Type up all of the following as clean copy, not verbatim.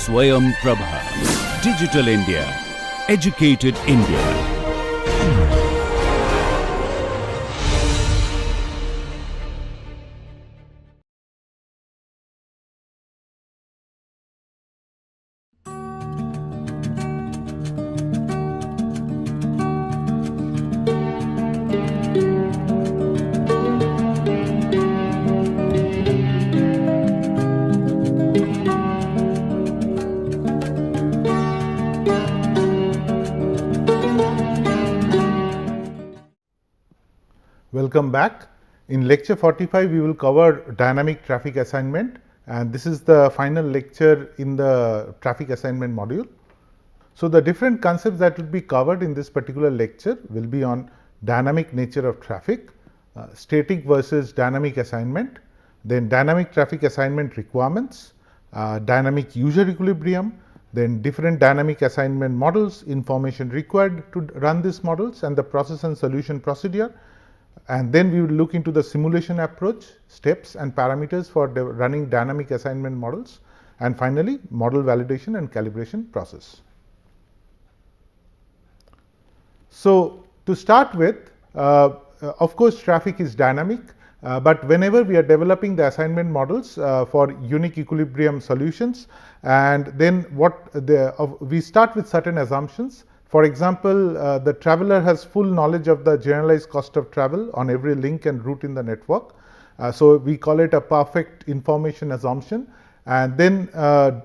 Swayam Prabha. Digital India. Educated India. Welcome back. In lecture 45, we will cover dynamic traffic assignment, and this is the final lecture in the traffic assignment module. So, the different concepts that will be covered in this particular lecture will be on dynamic nature of traffic, static versus dynamic assignment, then dynamic traffic assignment requirements, dynamic user equilibrium, then different dynamic assignment models, information required to run these models, and the process and solution procedure. And then we will look into the simulation approach, steps and parameters for running dynamic assignment models, and finally model validation and calibration process. So, to start with, of course, traffic is dynamic, but whenever we are developing the assignment models for unique equilibrium solutions, and then we start with certain assumptions. For example, the traveler has full knowledge of the generalized cost of travel on every link and route in the network. So, we call it a perfect information assumption. And then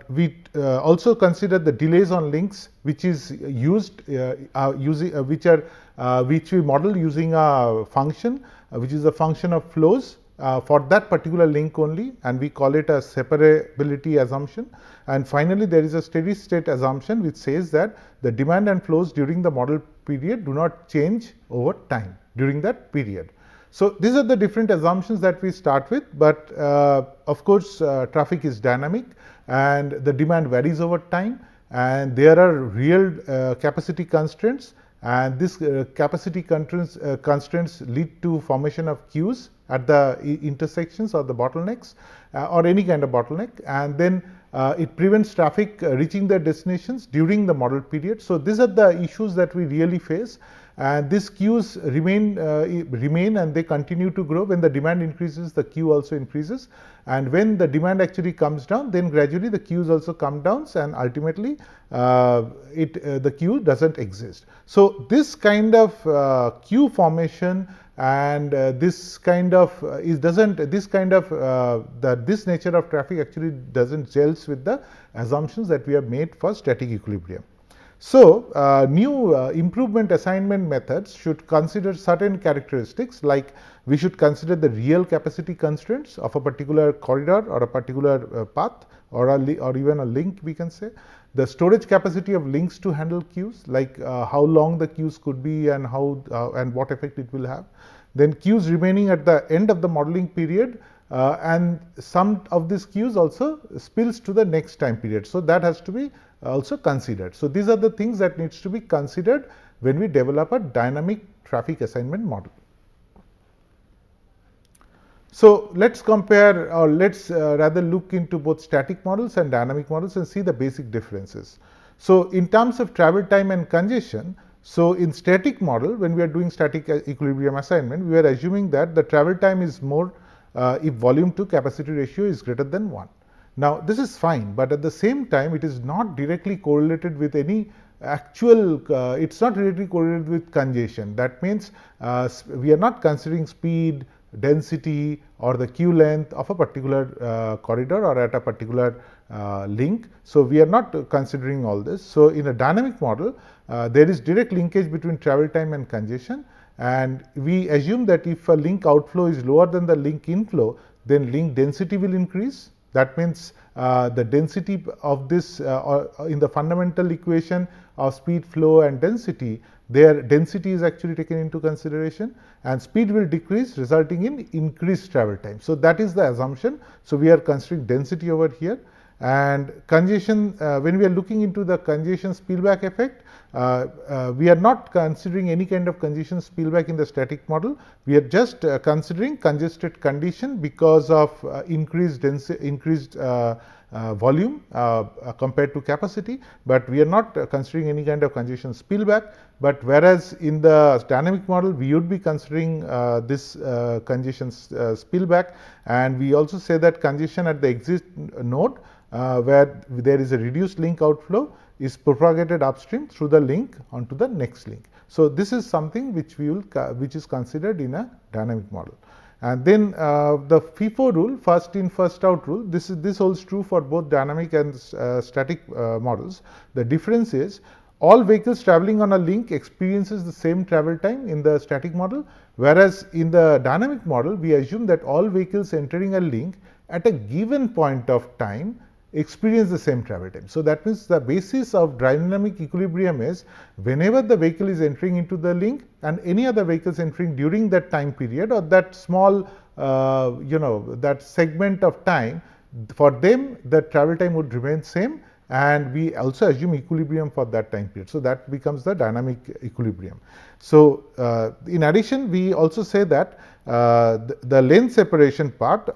we also consider the delays on links, which is used which we model using a function, which is a function of flows for that particular link only, and we call it a separability assumption. And finally, there is a steady state assumption which says that the demand and flows during the model period do not change over time during that period. So, these are the different assumptions that we start with, but of course, traffic is dynamic and the demand varies over time, and there are real capacity constraints, and this capacity constraints lead to formation of queues at the intersections or the bottlenecks or any kind of bottleneck, and then it prevents traffic reaching their destinations during the model period. So, these are the issues that we really face, and these queues remain and they continue to grow. When the demand increases, the queue also increases, and when the demand actually comes down, then gradually the queues also come down, and ultimately the queue doesn't exist. So, this kind of queue formation and this nature of traffic actually doesn't gels with the assumptions that we have made for static equilibrium. So, new improvement assignment methods should consider certain characteristics, like we should consider the real capacity constraints of a particular corridor or a particular path or even a link, we can say. The storage capacity of links to handle queues, like how long the queues could be and and what effect it will have. Then queues remaining at the end of the modeling period, and some of these queues also spills to the next time period. So, that has to be also considered. So, these are the things that needs to be considered when we develop a dynamic traffic assignment model. So, let us compare, or let us rather look into both static models and dynamic models and see the basic differences. So, in terms of travel time and congestion, so in static model, when we are doing static equilibrium assignment, we are assuming that the travel time is more if volume to capacity ratio is greater than 1. Now, this is fine, but at the same time it is not directly correlated with any actual, it is not directly correlated with congestion. That means we are not considering speed, density or the queue length of a particular corridor or at a particular link. So, we are not considering all this. So, in a dynamic model, there is direct linkage between travel time and congestion, and we assume that if a link outflow is lower than the link inflow, then link density will increase. That means the density of this in the fundamental equation of speed, flow and density, their density is actually taken into consideration, and speed will decrease, resulting in increased travel time. So, that is the assumption. So, we are considering density over here. And congestion, when we are looking into the congestion spillback effect, we are not considering any kind of congestion spillback in the static model. We are just considering congested condition because of increased volume compared to capacity, but we are not considering any kind of congestion spillback. But whereas in the dynamic model, we would be considering this congestion spillback, and we also say that congestion at the exit node where there is a reduced link outflow is propagated upstream through the link onto the next link. So this is something which which is considered in a dynamic model. And then the FIFO rule, first in first out rule, this holds true for both dynamic and static models. The difference is all vehicles traveling on a link experiences the same travel time in the static model, whereas in the dynamic model we assume that all vehicles entering a link at a given point of time experience the same travel time. So that means the basis of dynamic equilibrium is whenever the vehicle is entering into the link and any other vehicles entering during that time period or that small that segment of time, for them the travel time would remain same, and we also assume equilibrium for that time period. So that becomes the dynamic equilibrium. So in addition, we also say that the lane separation part,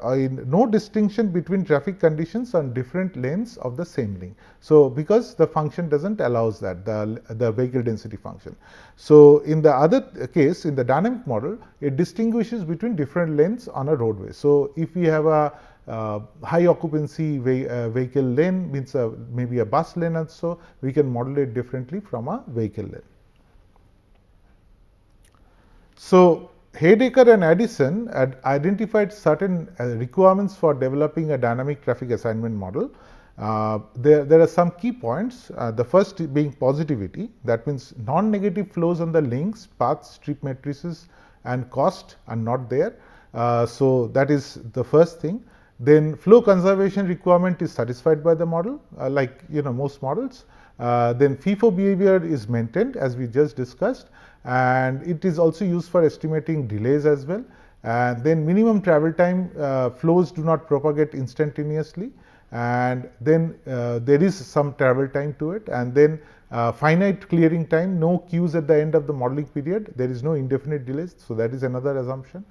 no distinction between traffic conditions on different lanes of the same link. So because the function doesn't allows that, the vehicle density function. So in the other case, in the dynamic model, it distinguishes between different lanes on a roadway. So if we have a high occupancy vehicle lane, means maybe a bus lane also, we can model it differently from a vehicle lane. So Haydaker and Addison had identified certain requirements for developing a dynamic traffic assignment model. There are some key points. The first being positivity, that means non-negative flows on the links, paths, strip matrices and cost are not there. So that is the first thing. Then flow conservation requirement is satisfied by the model, like most models. Then FIFO behavior is maintained as we just discussed, and it is also used for estimating delays as well. And then minimum travel time, flows do not propagate instantaneously, and then there is some travel time to it, and then finite clearing time, no queues at the end of the modeling period, there is no indefinite delays, so that is another assumption.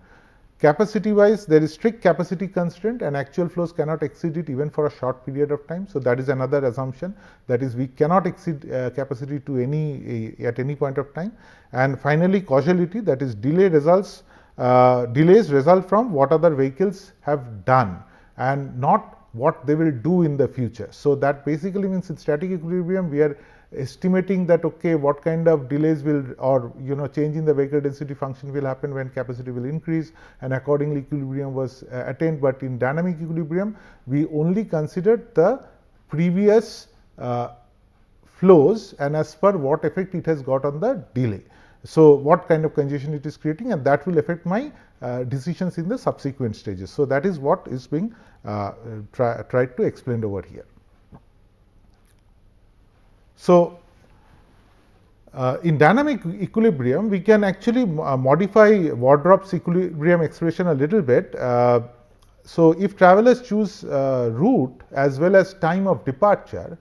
Capacity wise, there is strict capacity constraint and actual flows cannot exceed it even for a short period of time. So that is another assumption, that is we cannot exceed capacity to at any point of time. And finally, causality, that is delays result from what other vehicles have done and not what they will do in the future. So that basically means in static equilibrium we are estimating that what kind of delays will or change in the vehicle density function will happen when capacity will increase, and accordingly equilibrium was attained. But in dynamic equilibrium we only considered the previous flows and as per what effect it has got on the delay. So what kind of congestion it is creating, and that will affect my decisions in the subsequent stages. So that is what is being tried to explain over here. So in dynamic equilibrium, we can actually modify Wardrop's equilibrium expression a little bit. So if travelers choose route as well as time of departure,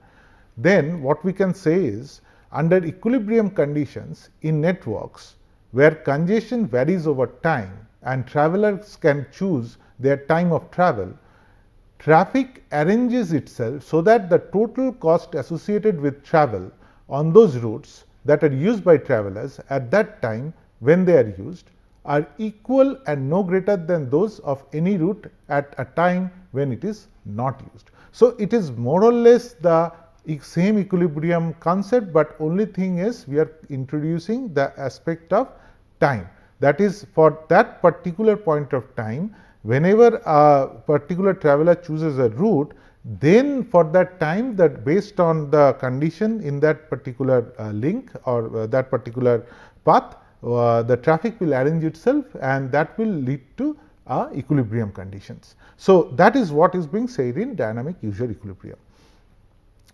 then what we can say is under equilibrium conditions in networks where congestion varies over time and travelers can choose their time of travel, traffic arranges itself so that the total cost associated with travel on those routes that are used by travelers at that time when they are used are equal and no greater than those of any route at a time when it is not used. So it is more or less the same equilibrium concept, but only thing is we are introducing the aspect of time. That is, for that particular point of time, whenever a particular traveler chooses a route, then for that time, that based on the condition in that particular link or that particular path, the traffic will arrange itself and that will lead to equilibrium conditions. So that is what is being said in dynamic usual equilibrium.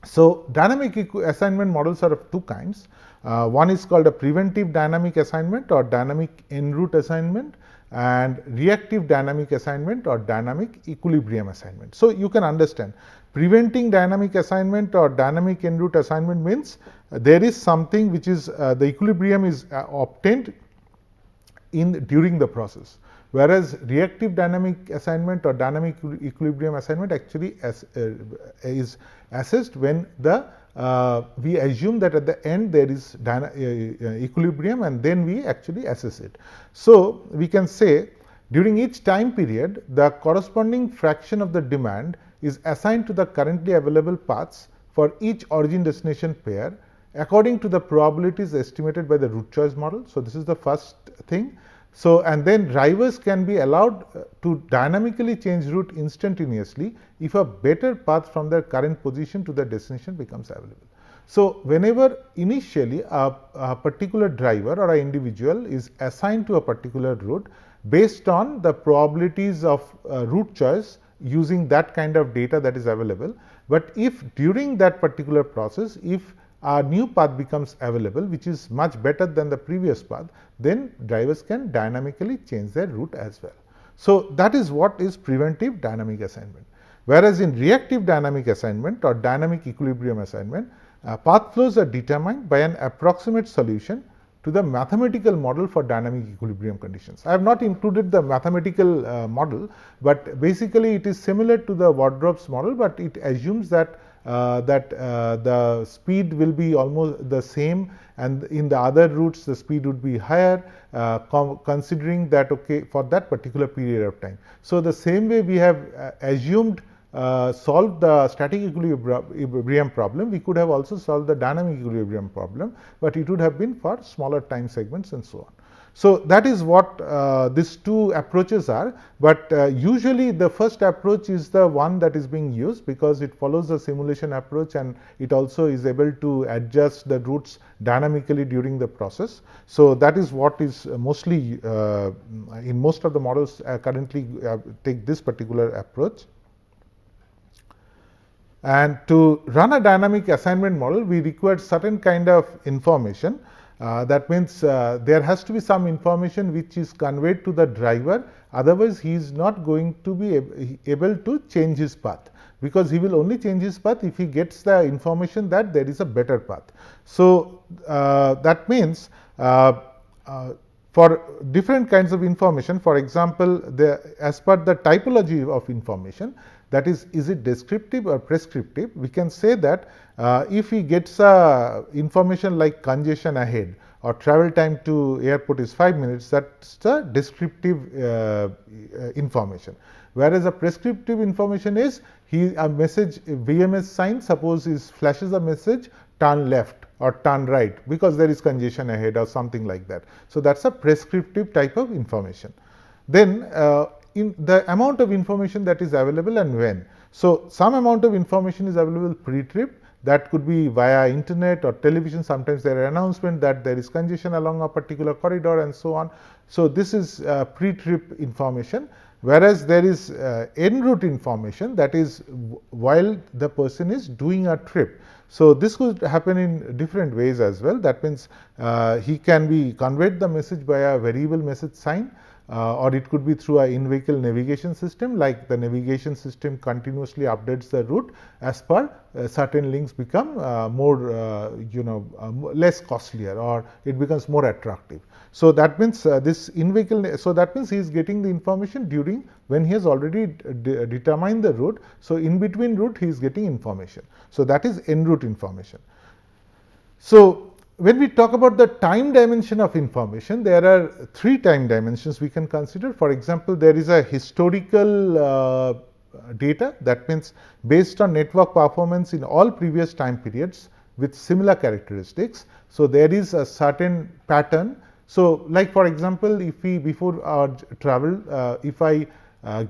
So dynamic assignment models are of two kinds. One is called a preventive dynamic assignment or dynamic en route assignment, and reactive dynamic assignment or dynamic equilibrium assignment. So you can understand, preventing dynamic assignment or dynamic en route assignment means there is something which is the equilibrium is obtained during the process. whereas reactive dynamic assignment or dynamic equilibrium assignment actually is assessed when we assume that at the end there is equilibrium, and then we actually assess it. So we can say during each time period, the corresponding fraction of the demand is assigned to the currently available paths for each origin destination pair according to the probabilities estimated by the route choice model. So this is the first thing. So, and then drivers can be allowed to dynamically change route instantaneously if a better path from their current position to the destination becomes available. So, whenever initially a particular driver or an individual is assigned to a particular route based on the probabilities of route choice using that kind of data that is available, but if during that particular process, if a new path becomes available which is much better than the previous path, then drivers can dynamically change their route as well. So that is what is preventive dynamic assignment. Whereas in reactive dynamic assignment or dynamic equilibrium assignment, path flows are determined by an approximate solution to the mathematical model for dynamic equilibrium conditions. I have not included the mathematical model, but basically it is similar to the Wardrop's model, but it assumes that the speed will be almost the same, and in the other routes the speed would be higher, considering that okay for that particular period of time. So the same way we have assumed solved the static equilibrium problem, we could have also solved the dynamic equilibrium problem, but it would have been for smaller time segments and so on. So that is what these two approaches are, but usually the first approach is the one that is being used because it follows the simulation approach and it also is able to adjust the routes dynamically during the process. So that is what is mostly in most of the models currently take this particular approach. And to run a dynamic assignment model, we require certain kind of information. That means there has to be some information which is conveyed to the driver, otherwise he is not going to be able to change his path, because he will only change his path if he gets the information that there is a better path. So that means for different kinds of information, for example, as per the typology of information, that is it descriptive or prescriptive, we can say that if he gets information like congestion ahead or travel time to airport is 5 minutes, that's the descriptive information. Whereas a prescriptive information is a message VMS sign suppose flashes a message turn left or turn right because there is congestion ahead or something like that. So that's a prescriptive type of information. Then in the amount of information that is available and when. So some amount of information is available pre-trip, that could be via internet or television. Sometimes there are announcements that there is congestion along a particular corridor and so on. So this is pre-trip information, whereas there is en route information, that is while the person is doing a trip. So this could happen in different ways as well. That means he can be conveyed the message by a variable message sign, or it could be through an in-vehicle navigation system, like the navigation system continuously updates the route as per certain links become more less costlier, or it becomes more attractive. So that means this in-vehicle, so that means he is getting the information during when he has already determined the route. So in between route he is getting information. So that is en route information. So when we talk about the time dimension of information, there are 3 time dimensions we can consider. For example, there is a historical data, that means based on network performance in all previous time periods with similar characteristics. So there is a certain pattern. So like for example, if we before our travel, if I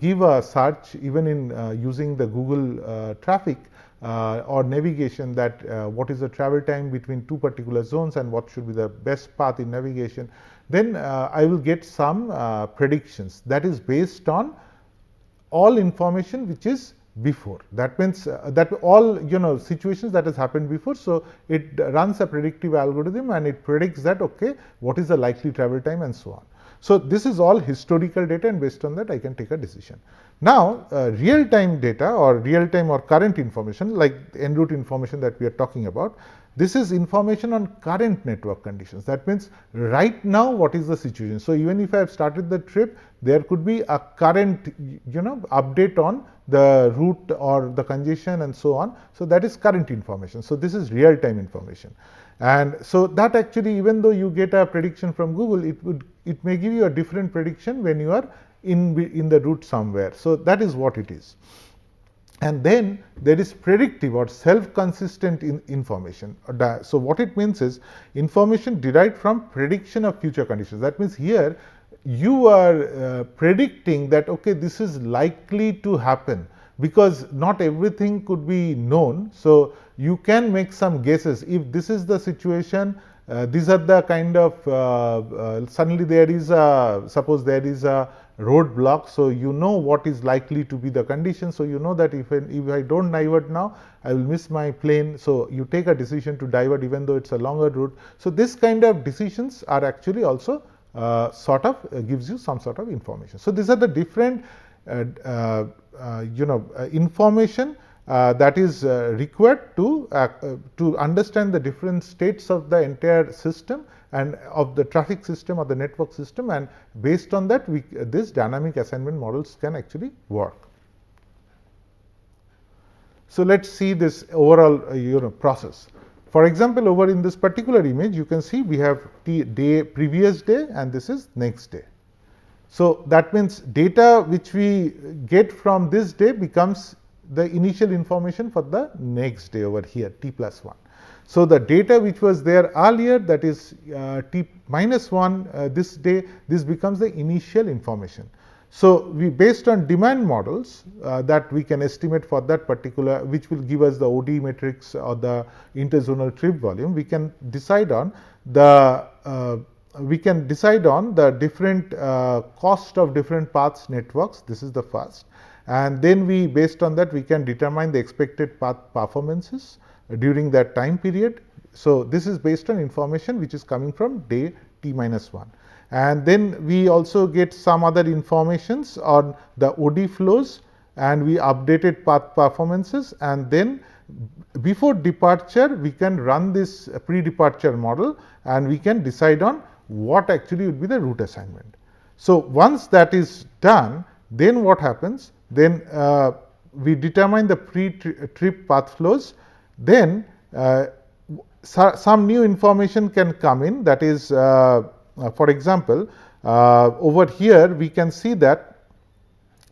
give a search even in using the Google traffic, or navigation, that what is the travel time between 2 particular zones and what should be the best path in navigation, then I will get some predictions that is based on all information which is before. That means that all situations that has happened before. So it runs a predictive algorithm and it predicts that okay, what is the likely travel time and so on. So this is all historical data, and based on that I can take a decision. Now real time data or real time or current information like en route information that we are talking about, This is information on current network conditions. That means right now what is the situation. So even if I have started the trip, there could be a current update on the route or the congestion and so on. So that is current information. So this is real time information. And so that actually, even though you get a prediction from Google, it may give you a different prediction when you are in the route somewhere. So that is what it is. And then there is predictive or self-consistent information. So what it means is information derived from prediction of future conditions. That means here you are predicting that, okay, this is likely to happen, because not everything could be known. So you can make some guesses. If this is the situation, these are the kind of suddenly there is a, suppose there is a roadblock, so you know what is likely to be the condition. So you know that if I don't divert now, I will miss my plane. So you take a decision to divert even though it's a longer route. So this kind of decisions are actually also sort of gives you some sort of information. So these are the different information that is required to understand the different states of the entire system and of the traffic system or the network system, and based on that this dynamic assignment models can actually work. So let's see this overall process. For example, over in this particular image you can see we have previous day and this is next day. So that means data which we get from this day becomes the initial information for the next day over here, t+1. So the data which was there earlier, that is t-1 this day, this becomes the initial information. So we, based on demand models that we can estimate for that particular, which will give us the OD matrix or the interzonal trip volume, we can decide on the different cost of different paths networks. This is the first. And then we, based on that, we can determine the expected path performances during that time period. So this is based on information which is coming from day t-1. And then we also get some other informations on the OD flows, and we updated path performances, and then before departure we can run this pre-departure model and we can decide on what actually would be the route assignment. So once that is done, then what happens? Then we determine the pre-trip path flows. Then some new information can come in, that is for example, over here we can see that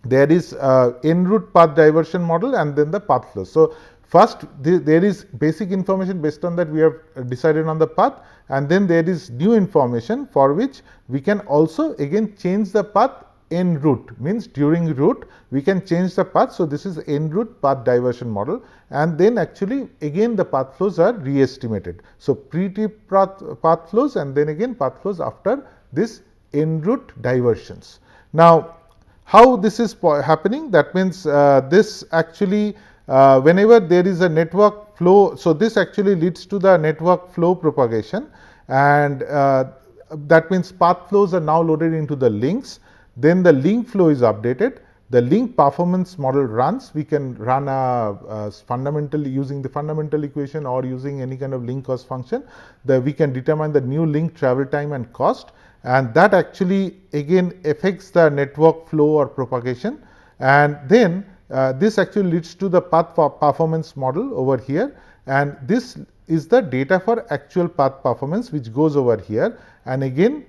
there is en route path diversion model and then the path flows. So first there is basic information, based on that we have decided on the path, and then there is new information for which we can also again change the path en route, means during route we can change the path. So this is en route path diversion model, and then actually again the path flows are re-estimated. So pre-trip path flows and then again path flows after this en route diversions. Now how this is happening? That means this actually whenever there is a network flow, so this actually leads to the network flow propagation, and that means path flows are now loaded into the links. Then the link flow is updated, the link performance model runs. We can run a fundamental using the fundamental equation or using any kind of link cost function. We can determine the new link travel time and cost, and that actually again affects the network flow or propagation. And then this actually leads to the path performance model over here, and this is the data for actual path performance which goes over here, and again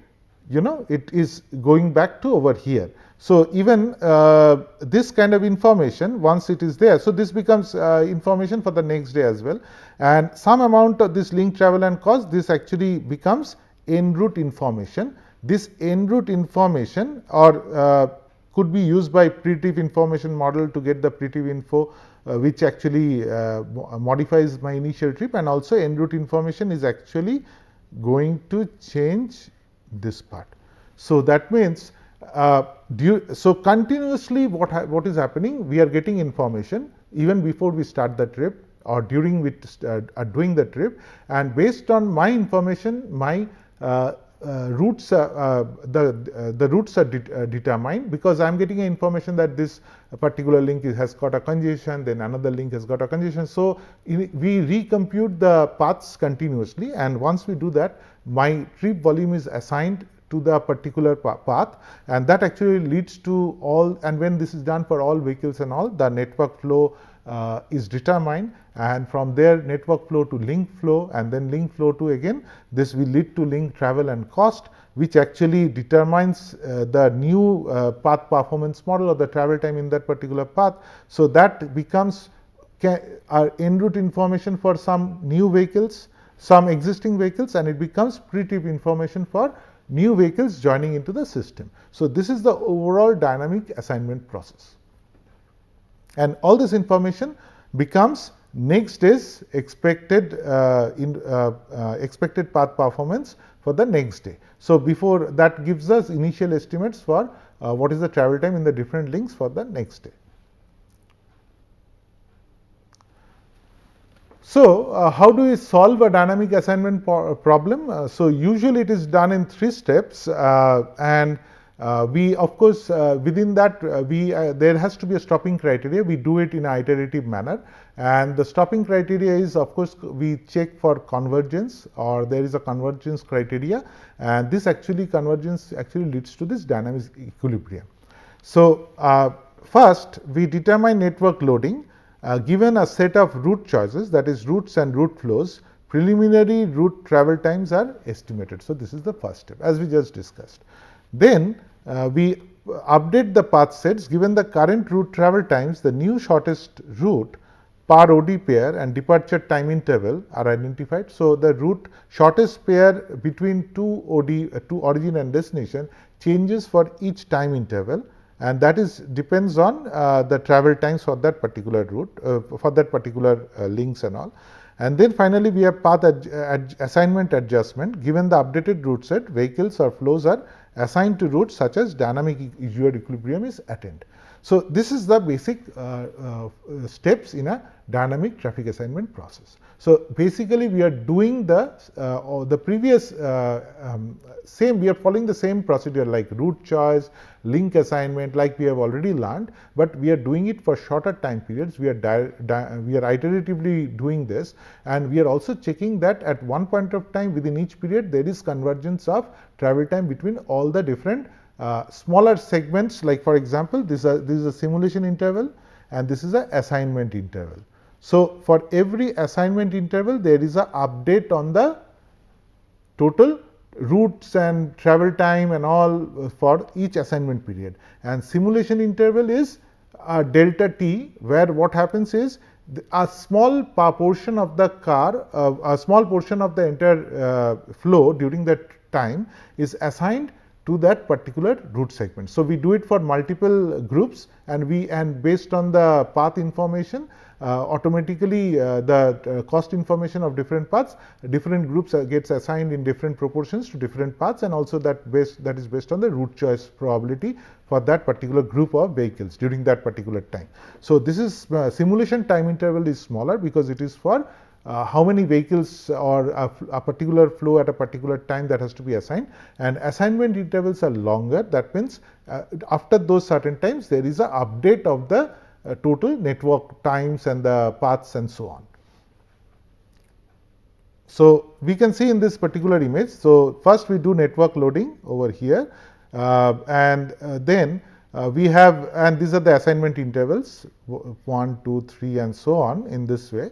it is going back to over here. So even this kind of information, once it is there, so this becomes information for the next day as well, and some amount of this link travel and cost, this actually becomes en route information. This en route information or could be used by pre-trip information model to get the pre-trip info which actually modifies my initial trip, and also en route information is actually going to change this part. So that means so continuously what is happening, we are getting information even before we start the trip or during we are doing the trip, and based on my information, my the routes are determined, because I am getting information that this particular link has got a congestion, then another link has got a congestion. So we recompute the paths continuously, and once we do that, my trip volume is assigned to the particular path, and that actually leads to all, and when this is done for all vehicles and all, the network flow is determined, and from there network flow to link flow, and then link flow to, again this will lead to link travel and cost, which actually determines the new path performance model or the travel time in that particular path. So that becomes our en route information for some new vehicles, some existing vehicles, and it becomes pre-trip information for new vehicles joining into the system. So this is the overall dynamic assignment process, and all this information becomes next day's expected expected path performance for the next day. So before that gives us initial estimates for what is the travel time in the different links for the next day. So how do we solve a dynamic assignment problem? So usually it is done in 3 steps, and we, of course, within that there has to be a stopping criteria. We do it in an iterative manner, and the stopping criteria is, of course, we check for convergence, or there is a convergence criteria, and this convergence actually leads to this dynamic equilibrium. So first we determine network loading. Given a set of route choices, that is routes and route flows, preliminary route travel times are estimated. So this is the first step, as we just discussed. Then we update the path sets. Given the current route travel times, the new shortest route per OD pair and departure time interval are identified. So the route shortest pair between two origin and destination changes for each time interval, and that is depends on the travel times for that particular route, for that particular links and all. And then finally we have path assignment adjustment. Given the updated route set, vehicles or flows are assigned to routes such as dynamic equilibrium is attained. So this is the basic steps in a dynamic traffic assignment process. So basically we are doing the previous same, we are following the same procedure like route choice, link assignment, like we have already learned, but we are doing it for shorter time periods. We are iteratively doing this, and we are also checking that at one point of time within each period there is convergence of travel time between all the different smaller segments. Like for example, this is a simulation interval and this is a assignment interval. So for every assignment interval there is a update on the total routes and travel time and all for each assignment period. And simulation interval is delta t, where what happens is a small portion of the a small portion of the entire flow during that time is assigned to that particular route segment. So we do it for multiple groups, and based on the path information, automatically the cost information of different paths, different groups gets assigned in different proportions to different paths, and also that is based on the route choice probability for that particular group of vehicles during that particular time. So this is simulation time interval is smaller because it is for how many vehicles or a particular flow at a particular time that has to be assigned, and assignment intervals are longer. That means after those certain times there is an update of the total network times and the paths and so on. So we can see in this particular image. So first we do network loading over here, and then we have, and these are the assignment intervals 1, 2, 3 and so on in this way.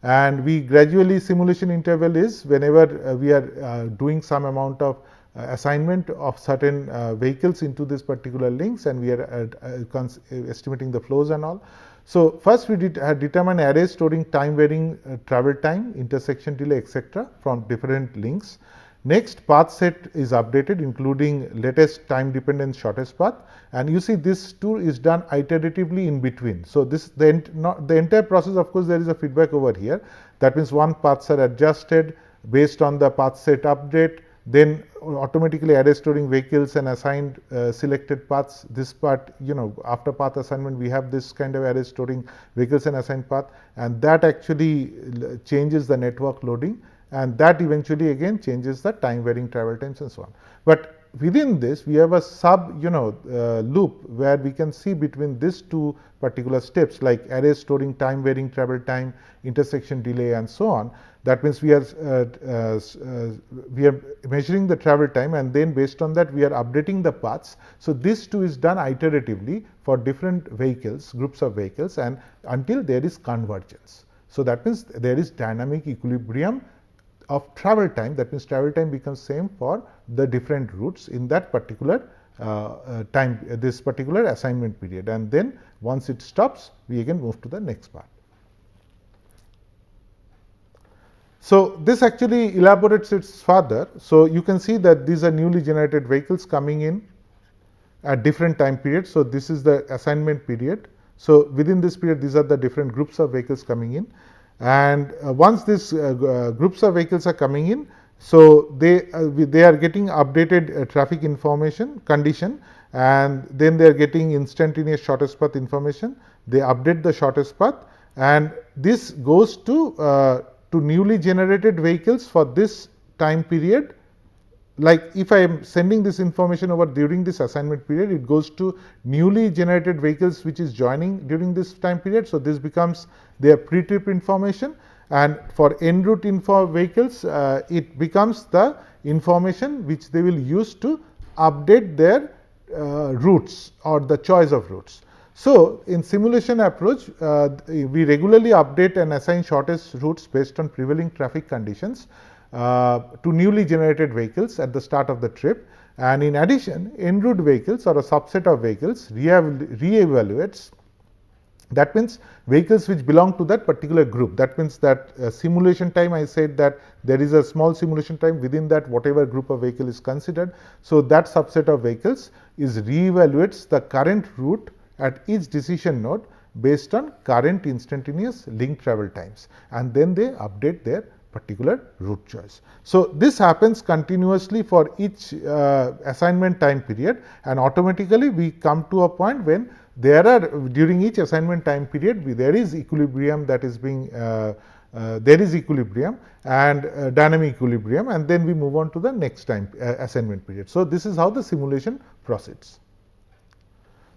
And we gradually, simulation interval is whenever we are doing some amount of assignment of certain vehicles into this particular links, and we are estimating the flows and all. So first we determine array storing time varying travel time, intersection delay, etc. from different links. Next, path set is updated including latest time dependent shortest path, and you see this too is done iteratively in between. So this the entire process, of course there is a feedback over here. That means one paths are adjusted based on the path set update, then automatically array storing vehicles and assigned selected paths. This part, after path assignment we have this kind of array storing vehicles and assigned path, and that actually changes the network loading. and that eventually again changes the time varying travel times and so on. But within this we have a sub loop where we can see between these two particular steps like array storing time varying travel time, intersection delay and so on. That means we are measuring the travel time, and then based on that we are updating the paths. So this too is done iteratively for different vehicles, groups of vehicles, and until there is convergence. So that means there is dynamic equilibrium of travel time. That means travel time becomes same for the different routes in that particular time, this particular assignment period, and then once it stops we again move to the next part. So this actually elaborates it further. So you can see that these are newly generated vehicles coming in at different time periods. So this is the assignment period. So within this period these are the different groups of vehicles coming in, and once these groups of vehicles are coming in, so they are getting updated traffic information condition, and then they are getting instantaneous shortest path information. They update the shortest path, and this goes to newly generated vehicles for this time period. Like if I am sending this information over during this assignment period, it goes to newly generated vehicles which is joining during this time period. So this becomes their pre-trip information, and for en route info vehicles it becomes the information which they will use to update their routes or the choice of routes. So in simulation approach we regularly update and assign shortest routes based on prevailing traffic conditions to newly generated vehicles at the start of the trip, and in addition en route vehicles or a subset of vehicles re-evaluates. That means vehicles which belong to that particular group. That means that simulation time, I said that there is a small simulation time within that whatever group of vehicle is considered. So that subset of vehicles is re-evaluates the current route at each decision node based on current instantaneous link travel times, and then they update their particular route choice. So this happens continuously for each assignment time period, and automatically we come to a point when there are during each assignment time period there is equilibrium that is being there is equilibrium and dynamic equilibrium, and then we move on to the next time assignment period. So this is how the simulation proceeds.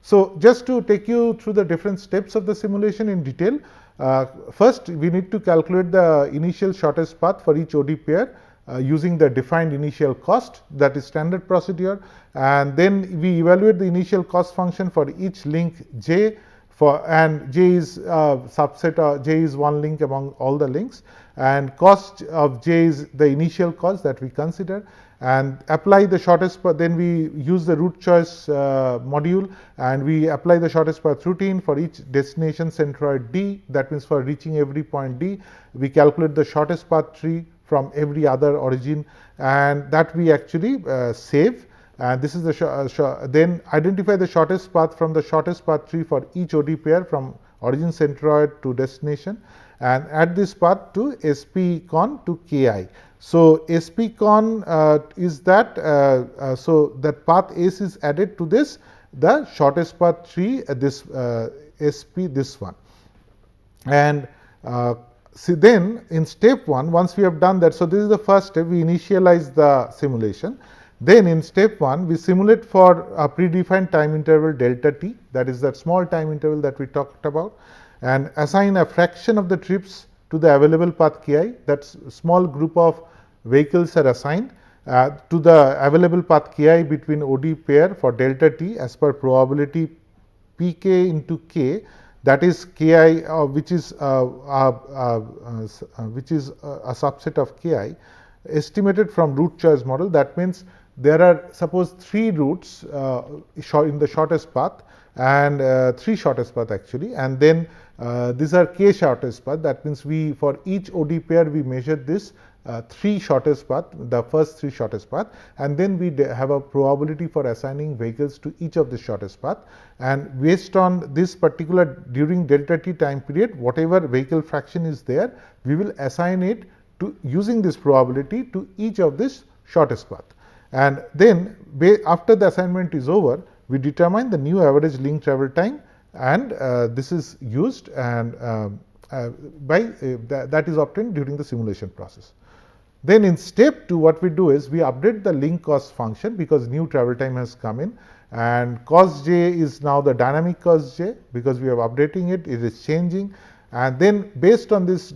So just to take you through the different steps of the simulation in detail, first we need to calculate the initial shortest path for each OD pair using the defined initial cost, that is standard procedure, and then we evaluate the initial cost function for each link j, and j is subset j is one link among all the links, and cost of j is the initial cost that we consider, and apply the shortest path. Then we use the route choice module, and we apply the shortest path routine for each destination centroid D. That means for reaching every point D, we calculate the shortest path tree from every other origin, and that we actually save. And this is the then identify the shortest path from the shortest path tree for each OD pair from origin centroid to destination, and add this path to SP-con to Ki. So SP-con is that so that path S is added to this the shortest path tree this SP this one, and see then in step 1, once we have done that, so this is the first step, we initialize the simulation. Then in step 1 we simulate for a predefined time interval delta t, that is that small time interval that we talked about, and assign a fraction of the trips to the available path Ki. That small group of vehicles are assigned to the available path Ki between OD pair for delta t as per probability Pk into K, that is Ki which is a subset of Ki estimated from route choice model. That means there are suppose 3 routes in the shortest path, and 3 shortest path actually, and then these are K shortest path. That means we for each OD pair we measure this 3 shortest path, the first 3 shortest path, and then we have a probability for assigning vehicles to each of the shortest path, and based on this particular during delta t time period whatever vehicle fraction is there, we will assign it to using this probability to each of this shortest path, and then after the assignment is over we determine the new average link travel time, and this is used and that is obtained during the simulation process. Then in step 2, what we do is we update the link cost function because new travel time has come in, and cost j is now the dynamic cost j because we are updating it, it is changing. And then based on this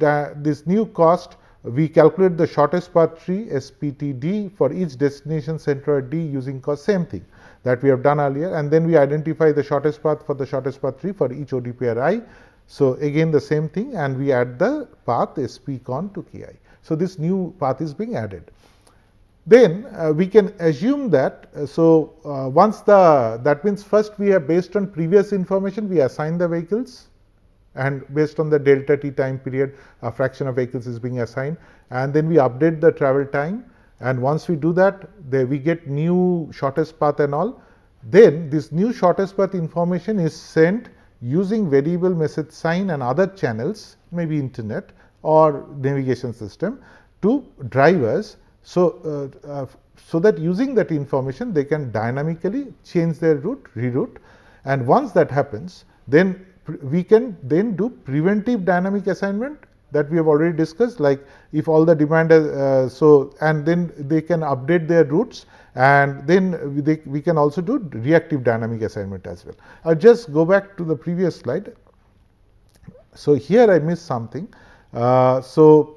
new cost, we calculate the shortest path tree SPTD for each destination centroid D using cost, same thing that we have done earlier, and then we identify the shortest path for the shortest path tree for each OD pair I. So again the same thing, and we add the path SPCon to Ki. So this new path is being added. Then we can assume that, once that means first we have, based on previous information, we assign the vehicles, and based on the delta t time period, a fraction of vehicles is being assigned, and then we update the travel time, and once we do that, we get new shortest path and all. Then this new shortest path information is sent using variable message sign and other channels, maybe internet or navigation system, to drivers, so that using that information they can dynamically change their route, reroute. And once that happens, then we can then do preventive dynamic assignment that we have already discussed, like if all the demand and then they can update their routes, and then we can also do reactive dynamic assignment as well. I'll just go back to the previous slide. So here I missed something. So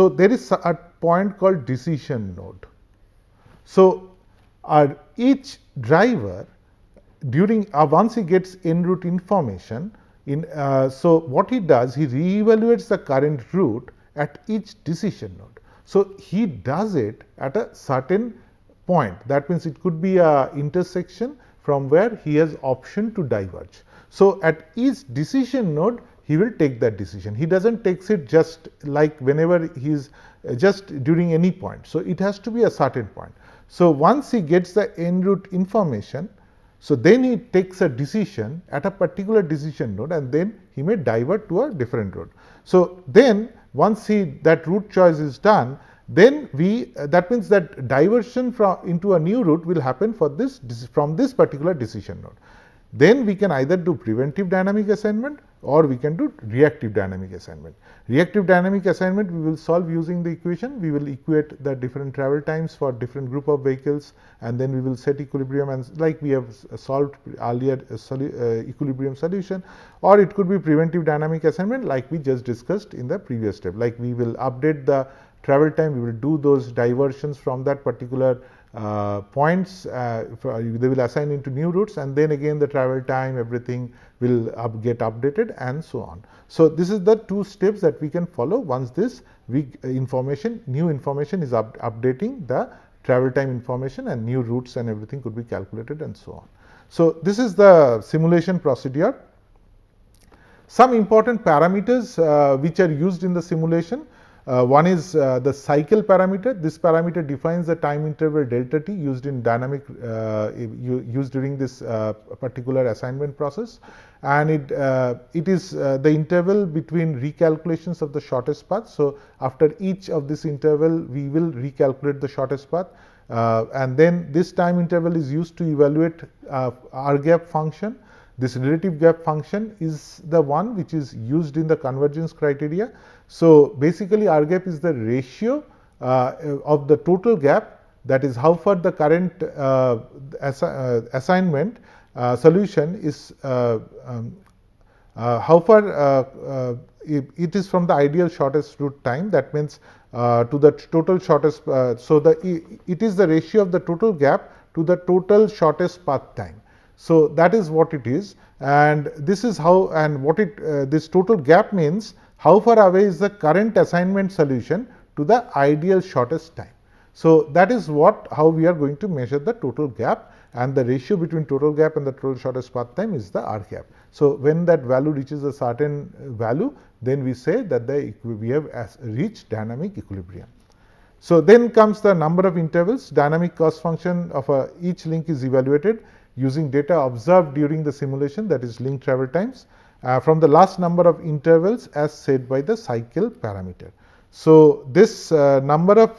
there is a point called decision node. So each driver, during once he gets en route information, so what he does, he reevaluates the current route at each decision node. So he does it at a certain point. That means it could be a intersection from where he has option to diverge. So at each decision node, he will take that decision. He doesn't take it just like whenever he is just during any point. So it has to be a certain point. So once he gets the en route information, so then he takes a decision at a particular decision node, and then he may divert to a different route. So then once that route choice is done, then that means that diversion into a new route will happen from this particular decision node. Then we can either do preventive dynamic assignment or we can do reactive dynamic assignment. Reactive dynamic assignment we will solve using the equation. We will equate the different travel times for different group of vehicles, and then we will set equilibrium, and like we have solved earlier equilibrium solution. Or it could be preventive dynamic assignment like we just discussed in the previous step. Like we will update the travel time, we will do those diversions from that particular points, they will assign into new routes, and then again the travel time, everything will get updated, and so on. So this is the two steps that we can follow once this new information is updating the travel time information, and new routes and everything could be calculated, and so on. So this is the simulation procedure. Some important parameters which are used in the simulation. One is the cycle parameter. This parameter defines the time interval delta t used in used during this particular assignment process, and it is the interval between recalculations of the shortest path. So after each of this interval, we will recalculate the shortest path, and then this time interval is used to evaluate R gap function. This relative gap function is the one which is used in the convergence criteria. So basically R gap is the ratio of the total gap, that is how far the current assignment solution is, how far it is from the ideal shortest route time. That means to the total shortest, it is the ratio of the total gap to the total shortest path time. So that is what it is, and this is how, and what this total gap means how far away is the current assignment solution to the ideal shortest time. So that is how we are going to measure the total gap, and the ratio between total gap and the total shortest path time is the R gap. So when that value reaches a certain value, then we say that we have reached dynamic equilibrium. So then comes the number of intervals. Dynamic cost function of each link is evaluated using data observed during the simulation, that is link travel times, from the last number of intervals as said by the cycle parameter. So this number of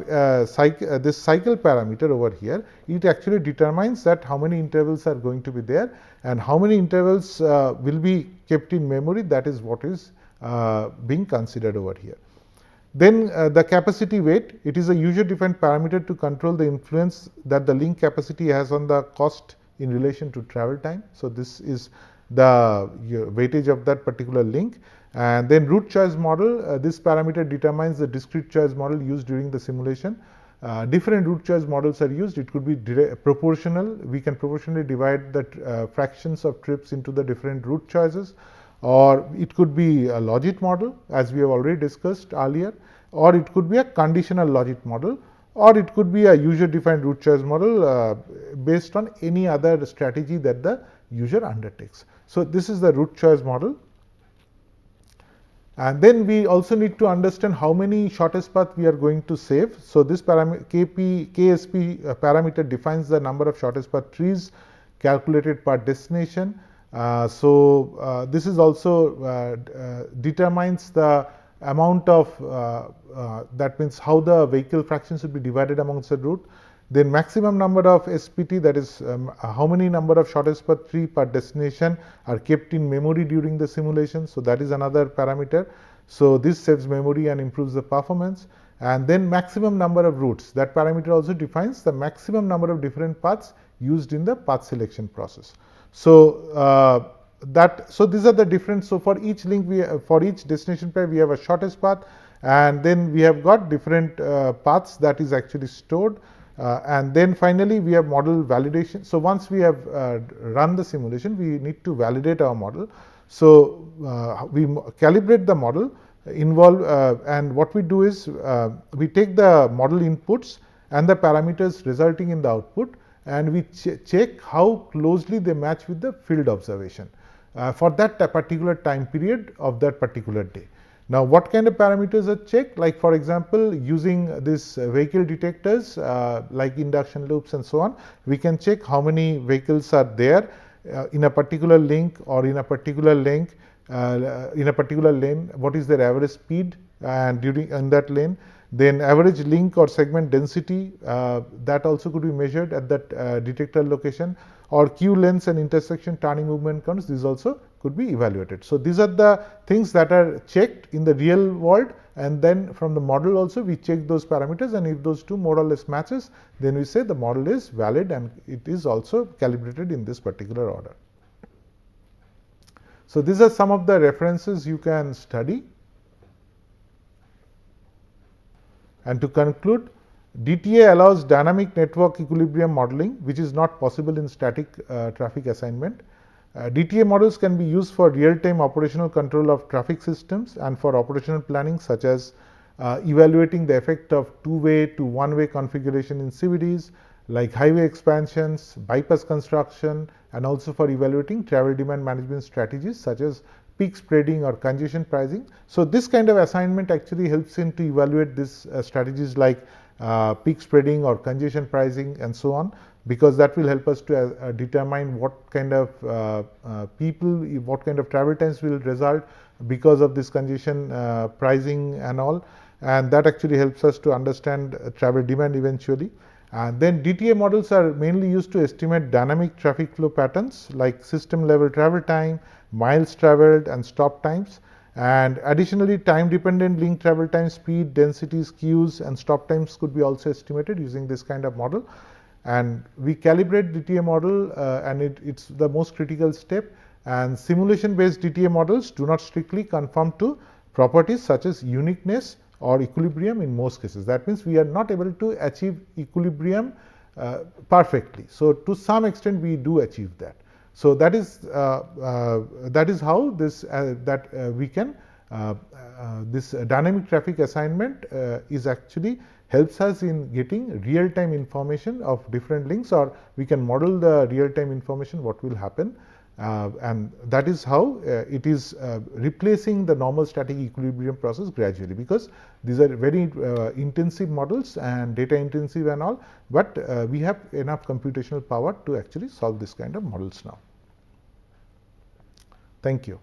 this cycle parameter over here, it actually determines that how many intervals are going to be there and how many intervals will be kept in memory. That is what is being considered over here. Then the capacity weight, it is a user defined parameter to control the influence that the link capacity has on the cost in relation to travel time. So this is the weightage of that particular link. And then route choice model, this parameter determines the discrete choice model used during the simulation. Different route choice models are used. It could be proportional. We can proportionally divide the fractions of trips into the different route choices, or it could be a logit model, as we have already discussed earlier, or it could be a conditional logit model, or it could be a user defined route choice model based on any other strategy that the user undertakes. So this is the route choice model. And then we also need to understand how many shortest path we are going to save. So this KSP parameter defines the number of shortest path trees calculated per destination. This is also determines the amount of that means how the vehicle fractions should be divided amongst the route. Then maximum number of SPT, that is how many number of shortest path tree per destination are kept in memory during the simulation. So that is another parameter. So this saves memory and improves the performance. And then maximum number of routes, that parameter also defines the maximum number of different paths used in the path selection process. So these are the different. So for each link, for each destination pair, we have a shortest path, and then we have got different paths that is actually stored. And then finally, we have model validation. So once we have run the simulation, we need to validate our model. So we calibrate the model, and what we do is we take the model inputs and the parameters resulting in the output, and we check how closely they match with the field observation for that particular time period of that particular day. Now, what kind of parameters are checked? Like for example, using this vehicle detectors like induction loops and so on, we can check how many vehicles are there in a particular link or in a particular link in a particular lane. What is their average speed and in that lane? Then average link or segment density, that also could be measured at that detector location, or queue lengths and intersection turning movement counts. These also could be evaluated. So these are the things that are checked in the real world, and then from the model also we check those parameters, and if those two more or less matches, then we say the model is valid and it is also calibrated in this particular order. So these are some of the references you can study. And to conclude, DTA allows dynamic network equilibrium modeling, which is not possible in static traffic assignment. DTA models can be used for real-time operational control of traffic systems and for operational planning, such as evaluating the effect of two-way to one-way configuration in CVDs, like highway expansions, bypass construction, and also for evaluating travel demand management strategies such as peak spreading or congestion pricing. So this kind of assignment actually helps in to evaluate these strategies like peak spreading or congestion pricing and so on, because that will help us to determine what kind of what kind of travel times will result because of this congestion pricing and all, and that actually helps us to understand travel demand eventually. And then DTA models are mainly used to estimate dynamic traffic flow patterns like system level travel time, miles traveled, and stop times. And additionally, time dependent link travel time, speed, densities, queues, and stop times could be also estimated using this kind of model. And we calibrate DTA model, and it's the most critical step. And simulation based DTA models do not strictly conform to properties such as uniqueness or equilibrium in most cases. That means we are not able to achieve equilibrium perfectly. So to some extent we do achieve that. So that is how this we can this dynamic traffic assignment is actually helps us in getting real time information of different links, or we can model the real time information what will happen. And that is how it is replacing the normal static equilibrium process gradually, because these are very intensive models and data intensive and all, but we have enough computational power to actually solve this kind of models now. Thank you.